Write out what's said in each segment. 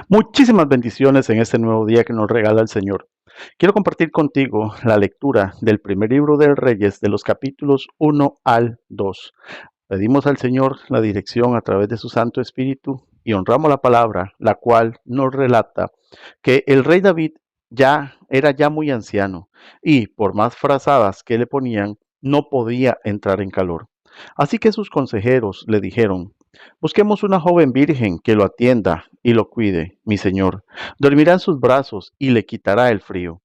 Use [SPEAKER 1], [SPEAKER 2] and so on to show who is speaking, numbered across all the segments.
[SPEAKER 1] Muchísimas bendiciones en este nuevo día que nos regala el Señor. Quiero compartir contigo la lectura del primer libro de Reyes de los capítulos 1 al 2. Pedimos al Señor la dirección a través de su Santo Espíritu y honramos la palabra, la cual nos relata que el rey David era muy anciano y por más frazadas que le ponían, no podía entrar en calor. Así que sus consejeros le dijeron: busquemos una joven virgen que lo atienda y lo cuide, mi señor. Dormirá en sus brazos y le quitará el frío.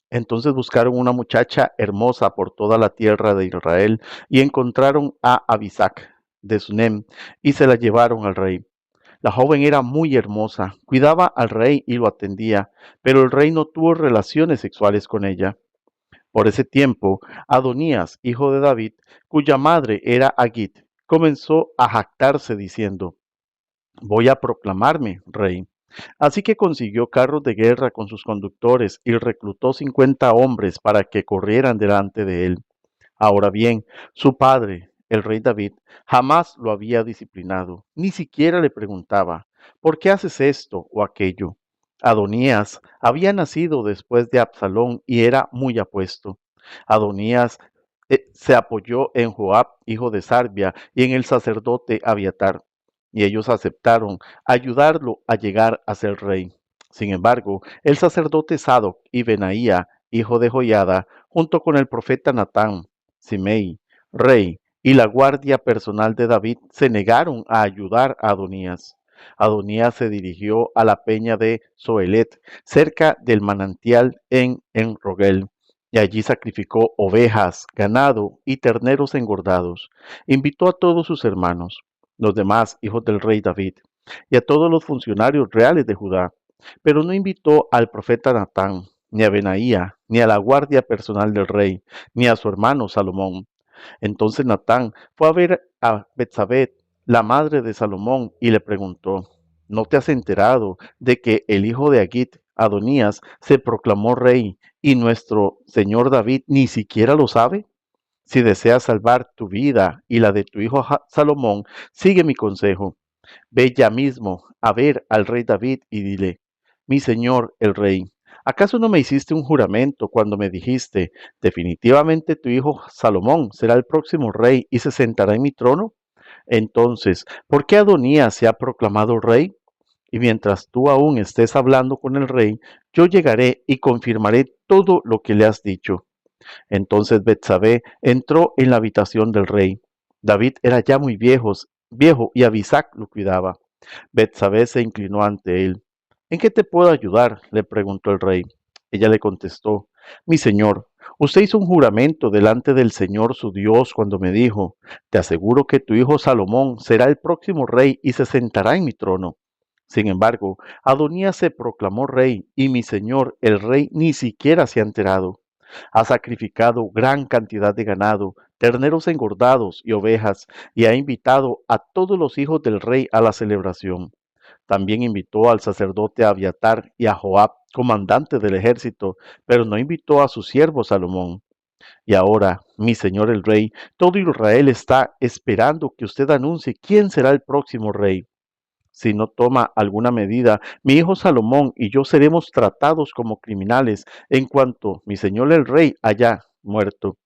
[SPEAKER 1] Entonces buscaron una muchacha hermosa por toda la tierra de Israel y encontraron a Abisac de Sunem y se la llevaron al rey. La joven era muy hermosa, cuidaba al rey y lo atendía, pero el rey no tuvo relaciones sexuales con ella. Por ese tiempo, Adonías, hijo de David, cuya madre era Agit, comenzó a jactarse diciendo: voy a proclamarme rey. Así que consiguió carros de guerra con sus conductores y reclutó 50 hombres para que corrieran delante de él. Ahora bien, su padre, el rey David, jamás lo había disciplinado, ni siquiera le preguntaba: ¿por qué haces esto o aquello? Adonías había nacido después de Absalón y era muy apuesto. Adonías se apoyó en Joab, hijo de Sarbia, y en el sacerdote Abiatar, y ellos aceptaron ayudarlo a llegar a ser rey. Sin embargo, el sacerdote Sadoc y Benaía, hijo de Joiada, junto con el profeta Natán, Simei, rey, y la guardia personal de David, se negaron a ayudar a Adonías. Adonías se dirigió a la peña de Zoelet, cerca del manantial en Rogel, y allí sacrificó ovejas, ganado y terneros engordados. Invitó a todos sus hermanos, los demás hijos del rey David, y a todos los funcionarios reales de Judá, pero no invitó al profeta Natán, ni a Benaía, ni a la guardia personal del rey, ni a su hermano Salomón. Entonces Natán fue a ver a Betsabé, la madre de Salomón, y le preguntó: ¿no te has enterado de que el hijo de Agit, Adonías, se proclamó rey y nuestro señor David ni siquiera lo sabe? Si deseas salvar tu vida y la de tu hijo Salomón, sigue mi consejo. Ve ya mismo a ver al rey David y dile: mi señor el rey, ¿acaso no me hiciste un juramento cuando me dijiste: definitivamente tu hijo Salomón será el próximo rey y se sentará en mi trono? Entonces, ¿por qué Adonías se ha proclamado rey? Y mientras tú aún estés hablando con el rey, yo llegaré y confirmaré todo lo que le has dicho. Entonces Betsabé entró en la habitación del rey. David era ya muy viejo y Abisac lo cuidaba. Betsabé se inclinó ante él. ¿En qué te puedo ayudar?, le preguntó el rey. Ella le contestó: mi señor, usted hizo un juramento delante del Señor su Dios cuando me dijo: te aseguro que tu hijo Salomón será el próximo rey y se sentará en mi trono. Sin embargo, Adonías se proclamó rey y mi señor el rey ni siquiera se ha enterado. Ha sacrificado gran cantidad de ganado, terneros engordados y ovejas, y ha invitado a todos los hijos del rey a la celebración. También invitó al sacerdote Abiatar y a Joab, comandante del ejército, pero no invitó a su siervo Salomón. Y ahora, mi señor el rey, todo Israel está esperando que usted anuncie quién será el próximo rey. Si no toma alguna medida, mi hijo Salomón y yo seremos tratados como criminales en cuanto mi señor el rey haya muerto.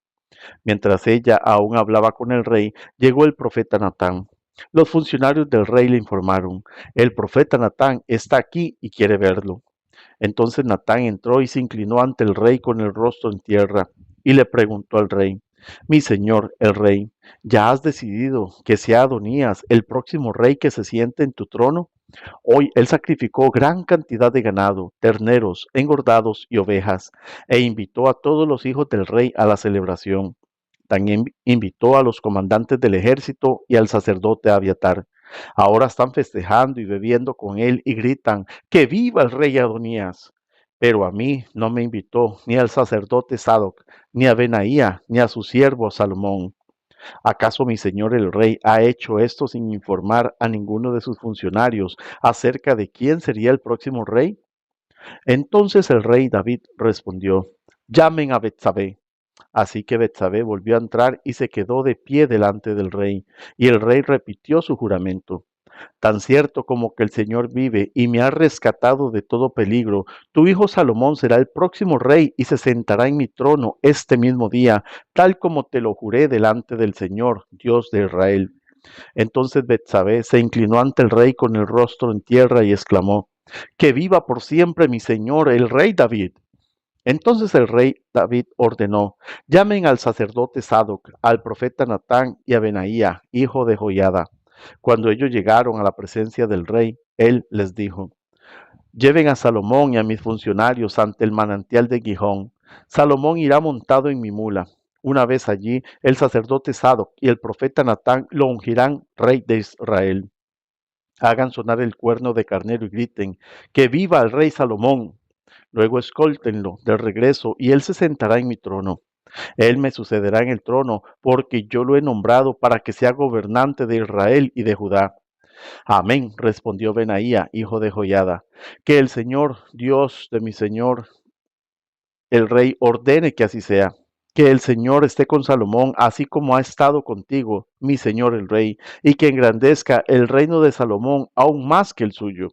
[SPEAKER 1] Mientras ella aún hablaba con el rey, llegó el profeta Natán. Los funcionarios del rey le informaron: el profeta Natán está aquí y quiere verlo. Entonces Natán entró y se inclinó ante el rey con el rostro en tierra, y le preguntó al rey: mi señor, el rey, ¿ya has decidido que sea Adonías el próximo rey que se siente en tu trono? Hoy él sacrificó gran cantidad de ganado, terneros, engordados y ovejas, e invitó a todos los hijos del rey a la celebración. También invitó a los comandantes del ejército y al sacerdote Abiatar. Ahora están festejando y bebiendo con él y gritan: ¡que viva el rey Adonías! Pero a mí no me invitó ni al sacerdote Sadoc, ni a Benaía, ni a su siervo Salomón. ¿Acaso mi señor el rey ha hecho esto sin informar a ninguno de sus funcionarios acerca de quién sería el próximo rey? Entonces el rey David respondió: llamen a Betsabé. Así que Betsabé volvió a entrar y se quedó de pie delante del rey, y el rey repitió su juramento. Tan cierto como que el Señor vive y me ha rescatado de todo peligro, tu hijo Salomón será el próximo rey y se sentará en mi trono este mismo día, tal como te lo juré delante del Señor, Dios de Israel. Entonces Betsabé se inclinó ante el rey con el rostro en tierra y exclamó: Que viva por siempre mi señor, el rey David. Entonces el rey David ordenó: Llamen al sacerdote Sadoc, al profeta Natán y a Benaía, hijo de Joiada. Cuando ellos llegaron a la presencia del rey, él les dijo: Lleven a Salomón y a mis funcionarios ante el manantial de Gihón. Salomón irá montado en mi mula. Una vez allí, el sacerdote Sadoc y el profeta Natán lo ungirán rey de Israel. Hagan sonar el cuerno de carnero y griten: ¡Que viva el rey Salomón! Luego escóltenlo de regreso y él se sentará en mi trono. Él me sucederá en el trono porque yo lo he nombrado para que sea gobernante de Israel y de Judá. Amén, respondió Benaía, hijo de Joiada. Que el Señor, Dios de mi Señor, el rey, ordene que así sea. Que el Señor esté con Salomón, así como ha estado contigo, mi Señor el rey, y que engrandezca el reino de Salomón aún más que el suyo.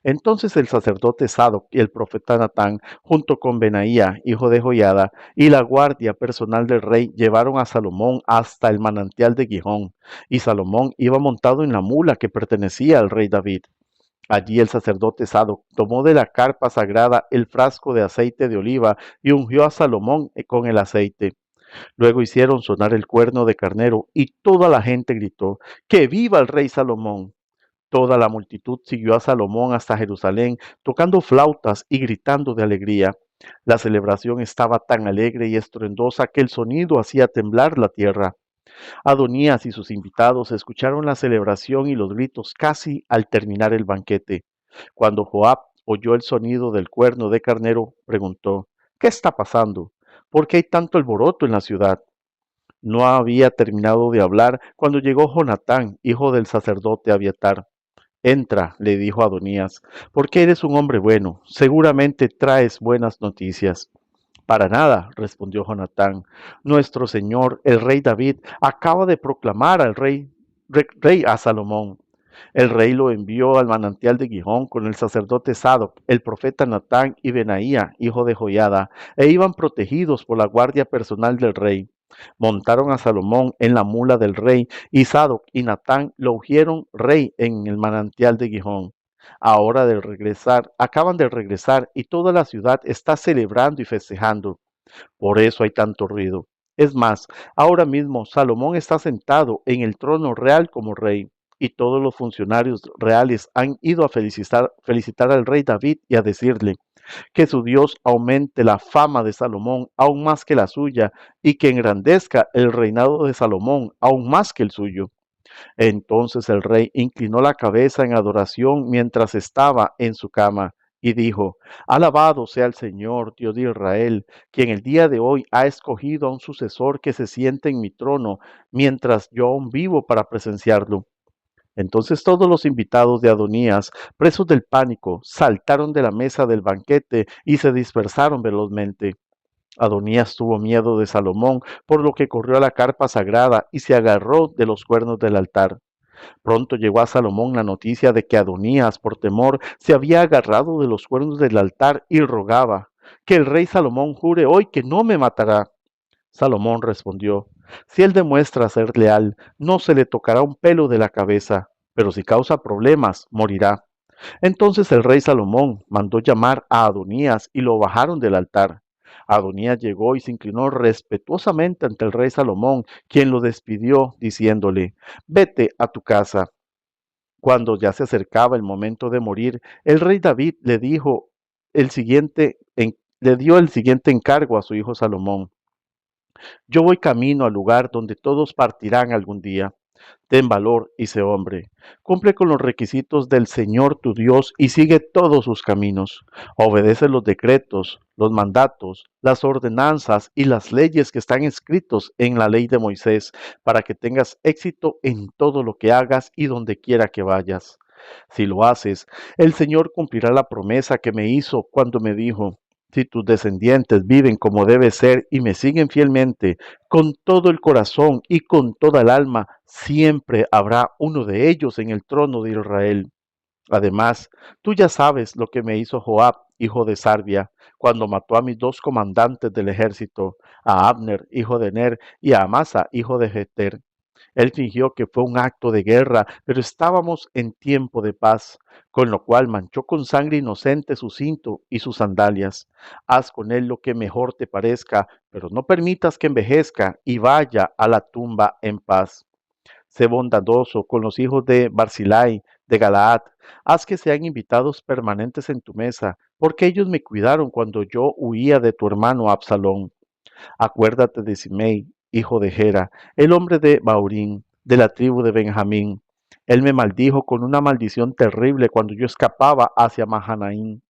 [SPEAKER 1] Entonces el sacerdote Sadoc y el profeta Natán, junto con Benaía, hijo de Joiada, y la guardia personal del rey, llevaron a Salomón hasta el manantial de Gihón, y Salomón iba montado en la mula que pertenecía al rey David. Allí el sacerdote Sadoc tomó de la carpa sagrada el frasco de aceite de oliva y ungió a Salomón con el aceite. Luego hicieron sonar el cuerno de carnero y toda la gente gritó: ¡Que viva el rey Salomón! Toda la multitud siguió a Salomón hasta Jerusalén, tocando flautas y gritando de alegría. La celebración estaba tan alegre y estruendosa que el sonido hacía temblar la tierra. Adonías y sus invitados escucharon la celebración y los gritos casi al terminar el banquete. Cuando Joab oyó el sonido del cuerno de carnero, preguntó: ¿Qué está pasando? ¿Por qué hay tanto alboroto en la ciudad? No había terminado de hablar cuando llegó Jonatán, hijo del sacerdote Abiatar. Entra, le dijo Adonías, porque eres un hombre bueno, seguramente traes buenas noticias. Para nada, respondió Jonatán. Nuestro señor, el rey David, acaba de proclamar al rey a Salomón. El rey lo envió al manantial de Gihón con el sacerdote Sadoc, el profeta Natán y Benaía, hijo de Joiada, e iban protegidos por la guardia personal del rey. Montaron a Salomón en la mula del rey, y Sadoc y Natán lo ungieron rey en el manantial de Gihón. Acaban de regresar y toda la ciudad está celebrando y festejando. Por eso hay tanto ruido. Es más, ahora mismo Salomón está sentado en el trono real como rey, y todos los funcionarios reales han ido a felicitar al rey David y a decirle que su Dios aumente la fama de Salomón aún más que la suya, y que engrandezca el reinado de Salomón aún más que el suyo. Entonces el rey inclinó la cabeza en adoración mientras estaba en su cama y dijo: Alabado sea el Señor, Dios de Israel, quien el día de hoy ha escogido a un sucesor que se siente en mi trono, mientras yo aún vivo para presenciarlo. Entonces todos los invitados de Adonías, presos del pánico, saltaron de la mesa del banquete y se dispersaron velozmente. Adonías tuvo miedo de Salomón, por lo que corrió a la carpa sagrada y se agarró de los cuernos del altar. Pronto llegó a Salomón la noticia de que Adonías, por temor, se había agarrado de los cuernos del altar y rogaba: Que el rey Salomón jure hoy que no me matará. Salomón respondió: Si él demuestra ser leal, no se le tocará un pelo de la cabeza, pero si causa problemas, morirá. Entonces el rey Salomón mandó llamar a Adonías y lo bajaron del altar. Adonías llegó y se inclinó respetuosamente ante el rey Salomón, quien lo despidió diciéndole: Vete a tu casa. Cuando ya se acercaba el momento de morir, el rey David le dio el siguiente encargo a su hijo Salomón: Yo voy camino al lugar donde todos partirán algún día. Ten valor y sé hombre. Cumple con los requisitos del Señor tu Dios y sigue todos sus caminos. Obedece los decretos, los mandatos, las ordenanzas y las leyes que están escritos en la ley de Moisés, para que tengas éxito en todo lo que hagas y donde quiera que vayas. Si lo haces, el Señor cumplirá la promesa que me hizo cuando me dijo: Si tus descendientes viven como debe ser y me siguen fielmente, con todo el corazón y con toda el alma, siempre habrá uno de ellos en el trono de Israel. Además, tú ya sabes lo que me hizo Joab, hijo de Sarvia, cuando mató a mis dos comandantes del ejército, a Abner, hijo de Ner, y a Amasa, hijo de Jeter. Él fingió que fue un acto de guerra, pero estábamos en tiempo de paz, con lo cual manchó con sangre inocente su cinto y sus sandalias. Haz con él lo que mejor te parezca, pero no permitas que envejezca y vaya a la tumba en paz. Sé bondadoso con los hijos de Barzillai, de Galaad. Haz que sean invitados permanentes en tu mesa, porque ellos me cuidaron cuando yo huía de tu hermano Absalón. Acuérdate de Simei, hijo de Gera, el hombre de Baurín, de la tribu de Benjamín. Él me maldijo con una maldición terrible cuando yo escapaba hacia Mahanaín.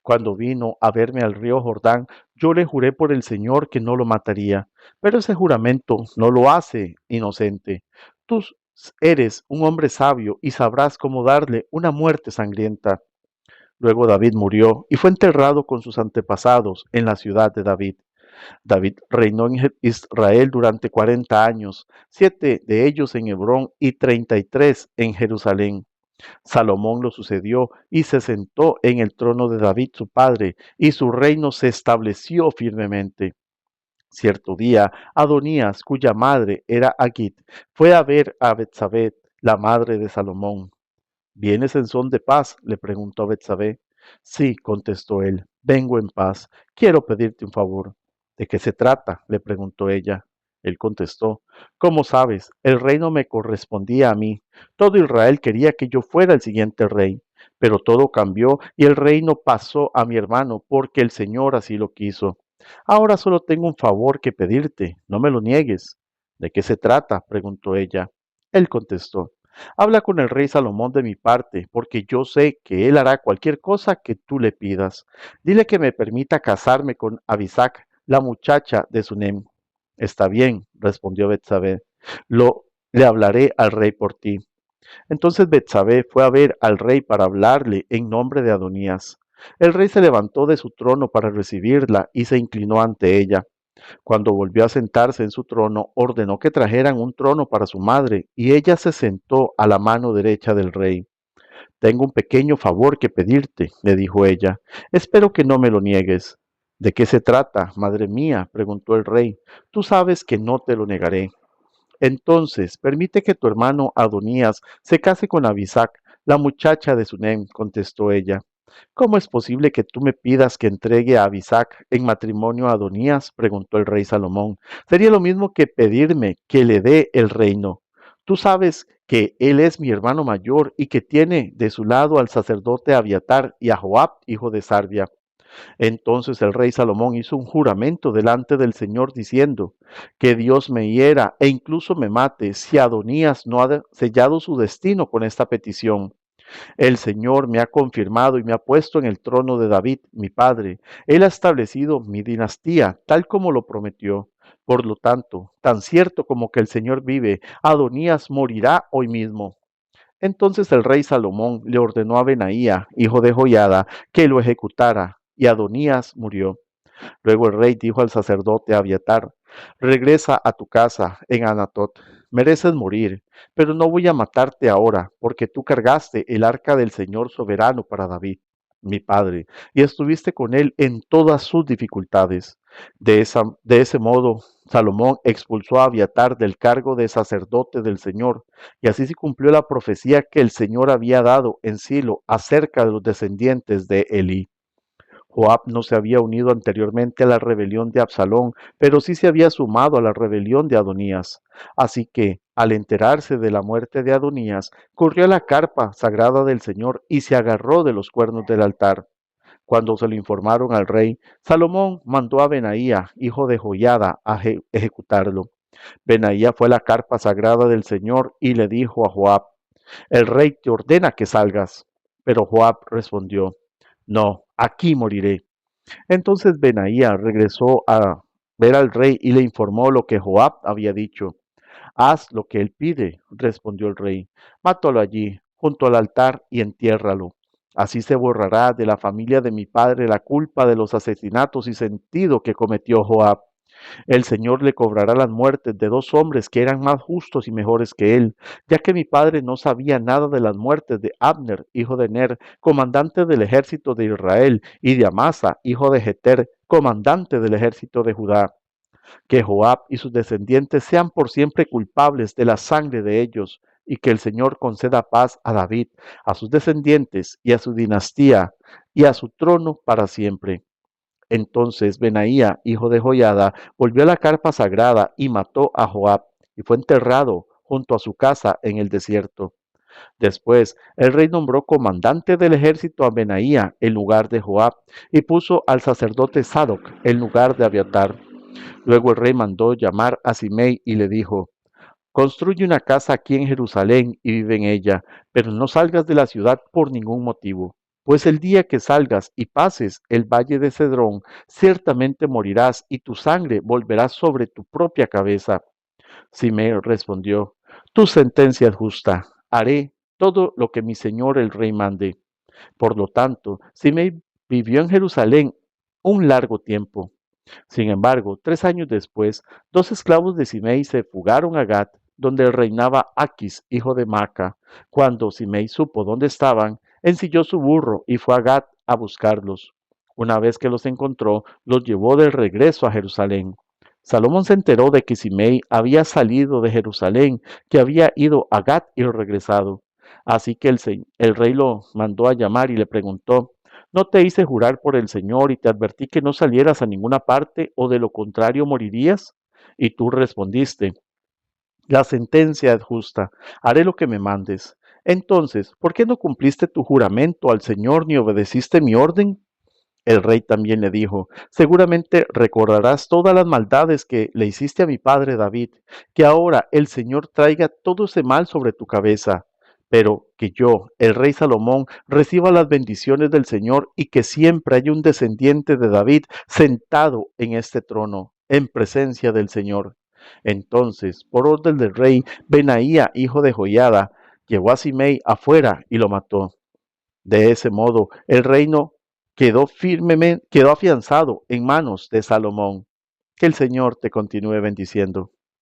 [SPEAKER 1] Cuando vino a verme al río Jordán, yo le juré por el Señor que no lo mataría, pero ese juramento no lo hace inocente. Tú eres un hombre sabio y sabrás cómo darle una muerte sangrienta. Luego David murió y fue enterrado con sus antepasados en la ciudad de David. David reinó en Israel durante 40 años, 7 de ellos en Hebrón y 33 en Jerusalén. Salomón lo sucedió y se sentó en el trono de David su padre, y su reino se estableció firmemente. Cierto día, Adonías, cuya madre era Agit, fue a ver a Betsabé, la madre de Salomón. ¿Vienes en son de paz?, le preguntó Betsabé. Sí, contestó él, vengo en paz. Quiero pedirte un favor. ¿De qué se trata?, le preguntó ella. Él contestó, ¿cómo sabes? El reino me correspondía a mí. Todo Israel quería que yo fuera el siguiente rey. Pero todo cambió y el reino pasó a mi hermano porque el Señor así lo quiso. Ahora solo tengo un favor que pedirte, no me lo niegues. ¿De qué se trata?, preguntó ella. Él contestó, habla con el rey Salomón de mi parte, porque yo sé que él hará cualquier cosa que tú le pidas. Dile que me permita casarme con Abisac, la muchacha de Sunem. Está bien, respondió Betsabé. Le hablaré al rey por ti. Entonces Betsabé fue a ver al rey para hablarle en nombre de Adonías. El rey se levantó de su trono para recibirla y se inclinó ante ella. Cuando volvió a sentarse en su trono, ordenó que trajeran un trono para su madre, y ella se sentó a la mano derecha del rey. Tengo un pequeño favor que pedirte, le dijo ella. Espero que no me lo niegues. ¿De qué se trata, madre mía?, preguntó el rey. Tú sabes que no te lo negaré. Entonces, permite que tu hermano Adonías se case con Abisac, la muchacha de Sunem, contestó ella. ¿Cómo es posible que tú me pidas que entregue a Abisac en matrimonio a Adonías?, preguntó el rey Salomón. Sería lo mismo que pedirme que le dé el reino. Tú sabes que él es mi hermano mayor y que tiene de su lado al sacerdote Abiatar y a Joab, hijo de Sarvia. Entonces el rey Salomón hizo un juramento delante del Señor diciendo, que Dios me hiera e incluso me mate si Adonías no ha sellado su destino con esta petición. El Señor me ha confirmado y me ha puesto en el trono de David, mi padre. Él ha establecido mi dinastía, tal como lo prometió. Por lo tanto, tan cierto como que el Señor vive, Adonías morirá hoy mismo. Entonces el rey Salomón le ordenó a Benaía, hijo de Joiada, que lo ejecutara, y Adonías murió. Luego el rey dijo al sacerdote Abiatar, regresa a tu casa en Anatot, mereces morir, pero no voy a matarte ahora, porque tú cargaste el arca del Señor soberano para David, mi padre, y estuviste con él en todas sus dificultades. De ese modo, Salomón expulsó a Abiatar del cargo de sacerdote del Señor, y así se cumplió la profecía que el Señor había dado en Silo acerca de los descendientes de Elí. Joab no se había unido anteriormente a la rebelión de Absalón, pero sí se había sumado a la rebelión de Adonías. Así que, al enterarse de la muerte de Adonías, corrió a la carpa sagrada del Señor y se agarró de los cuernos del altar. Cuando se lo informaron al rey, Salomón mandó a Benaía, hijo de Joiada, a ejecutarlo. Benaía fue a la carpa sagrada del Señor y le dijo a Joab, el rey te ordena que salgas. Pero Joab respondió, no, aquí moriré. Entonces Benaía regresó a ver al rey y le informó lo que Joab había dicho. Haz lo que él pide, respondió el rey. Mátalo allí, junto al altar, y entiérralo. Así se borrará de la familia de mi padre la culpa de los asesinatos y sentido que cometió Joab. El Señor le cobrará las muertes de dos hombres que eran más justos y mejores que él, ya que mi padre no sabía nada de las muertes de Abner, hijo de Ner, comandante del ejército de Israel, y de Amasa, hijo de Jeter, comandante del ejército de Judá. Que Joab y sus descendientes sean por siempre culpables de la sangre de ellos, y que el Señor conceda paz a David, a sus descendientes y a su dinastía, y a su trono para siempre. Entonces Benaía, hijo de Joiada, volvió a la carpa sagrada y mató a Joab, y fue enterrado junto a su casa en el desierto. Después, el rey nombró comandante del ejército a Benaía en lugar de Joab, y puso al sacerdote Sadoc en lugar de Abiatar. Luego el rey mandó llamar a Simei y le dijo: Construye una casa aquí en Jerusalén y vive en ella, pero no salgas de la ciudad por ningún motivo. Pues el día que salgas y pases el valle de Cedrón, ciertamente morirás y tu sangre volverá sobre tu propia cabeza. Simei respondió: Tu sentencia es justa. Haré todo lo que mi señor el rey mande. Por lo tanto, Simei vivió en Jerusalén un largo tiempo. Sin embargo, 3 años después, dos esclavos de Simei se fugaron a Gat, donde reinaba Aquis, hijo de Maca. Cuando Simei supo dónde estaban, ensilló su burro y fue a Gat a buscarlos. Una vez que los encontró, los llevó de regreso a Jerusalén. Salomón se enteró de que Simei había salido de Jerusalén, que había ido a Gat y regresado. Así que el rey lo mandó a llamar y le preguntó: ¿No te hice jurar por el Señor y te advertí que no salieras a ninguna parte o de lo contrario morirías? Y tú respondiste: La sentencia es justa, haré lo que me mandes. Entonces, ¿por qué no cumpliste tu juramento al Señor ni obedeciste mi orden? El rey también le dijo: Seguramente recordarás todas las maldades que le hiciste a mi padre David, que ahora el Señor traiga todo ese mal sobre tu cabeza, pero que yo, el rey Salomón, reciba las bendiciones del Señor y que siempre haya un descendiente de David sentado en este trono, en presencia del Señor. Entonces, por orden del rey, Benaía, hijo de Joiada, llevó a Simei afuera y lo mató. De ese modo, el reino quedó afianzado en manos de Salomón. Que el Señor te continúe bendiciendo.